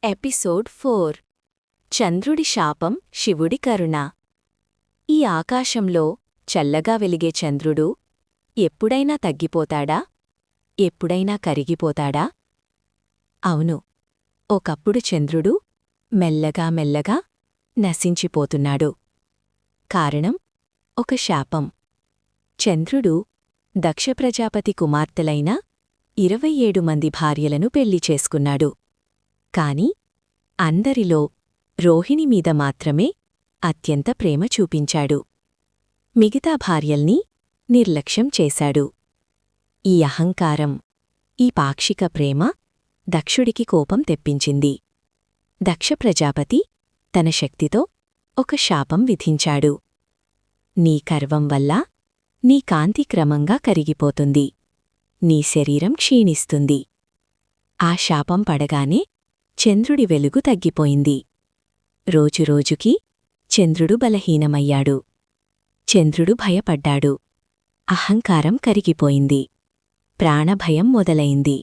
Episode 4 చంద్రుడి శాపం శివుడి కరుణ. ఈ ఆకాశంలో చల్లగా వెలిగే చంద్రుడు ఎప్పుడైనా తగ్గిపోతాడా? ఎప్పుడైనా కరిగిపోతాడా? అవును, ఒకప్పుడు చంద్రుడు మెల్లగా మెల్లగా నశించిపోతున్నాడు. కారణం ఒక శాపం. చంద్రుడు దక్ష ప్రజాపతి కుమార్తెలైన 27 మంది భార్యలను పెళ్లి చేసుకున్నాడు. కాని అందరిలో రోహిణి మీద మాత్రమే అత్యంత ప్రేమ చూపించాడు. మిగతా భార్యల్ని నిర్లక్ష్యం చేశాడు. ఈ అహంకారం, ఈ పాక్షిక ప్రేమ దక్షుడికి కోపం తెప్పించింది. దక్ష ప్రజాపతి తన శక్తితో ఒక శాపం విధించాడు. నీ గర్వం వల్ల నీ కాంతి క్రమంగా కరిగిపోతుంది. నీ శరీరం క్షీణిస్తుంది. ఆ శాపం పడగానే చంద్రుడి వెలుగు తగ్గిపోయింది. రోజురోజుకి చంద్రుడు బలహీనమయ్యాడు. చంద్రుడు భయపడ్డాడు. అహంకారం కరిగిపోయింది. ప్రాణభయం మొదలైంది.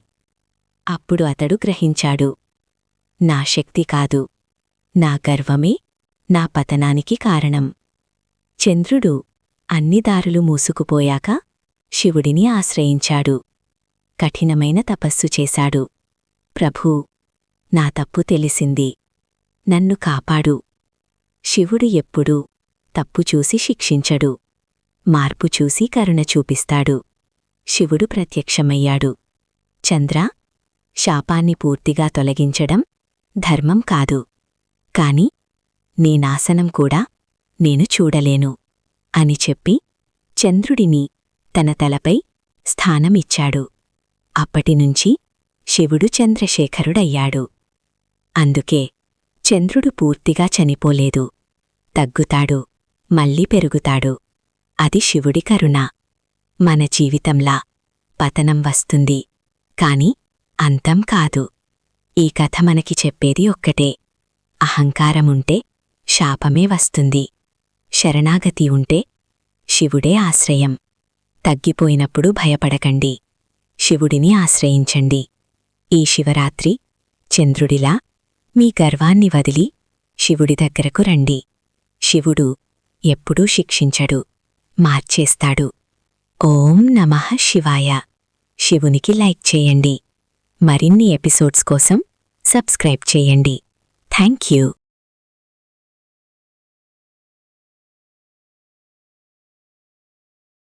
అప్పుడు అతడు గ్రహించాడు, నా శక్తి కాదు, నా గర్వమే నా పతనానికి కారణం. చంద్రుడు అన్ని దారులు మూసుకుపోయాక శివుడిని ఆశ్రయించాడు. కఠినమైన తపస్సు చేశాడు. ప్రభూ, నా తప్పు తెలిసింది, నన్ను కాపాడు. శివుడు ఎప్పుడూ తప్పు చూసి శిక్షించడు, మార్పు చూసి కరుణ చూపిస్తాడు. శివుడు ప్రత్యక్షమయ్యాడు. చంద్రా, శాపాన్ని పూర్తిగా తొలగించడం ధర్మం కాదు, కాని నీ నాశనం కూడా నేను చూడలేను అని చెప్పి చంద్రుడిని తన తలపై స్థానమిచ్చాడు. అప్పటినుంచి శివుడు చంద్రశేఖరుడయ్యాడు. అందుకే చంద్రుడు పూర్తిగా చనిపోలేదు, తగ్గుతాడు, మళ్ళీ పెరుగుతాడు. అది శివుడి కరుణ. మన జీవితంలా పతనం వస్తుంది, కాని అంతం కాదు. ఈ కథ మనకి చెప్పేది ఒక్కటే: అహంకారముంటే శాపమే వస్తుంది, శరణాగతి ఉంటే శివుడే ఆశ్రయం. తగ్గిపోయినప్పుడు భయపడకండి, శివుడిని ఆశ్రయించండి. ఈ శివరాత్రి చంద్రుడిలా మీ గర్వాన్ని వదిలి శివుడి దగ్గరకు రండి. శివుడు ఎప్పుడూ శిక్షించడు, మార్చేస్తాడు. ఓం నమః శివాయ. శివునికి లైక్ చేయండి. మరిన్ని ఎపిసోడ్స్ కోసం సబ్స్క్రైబ్ చేయండి. Thank you.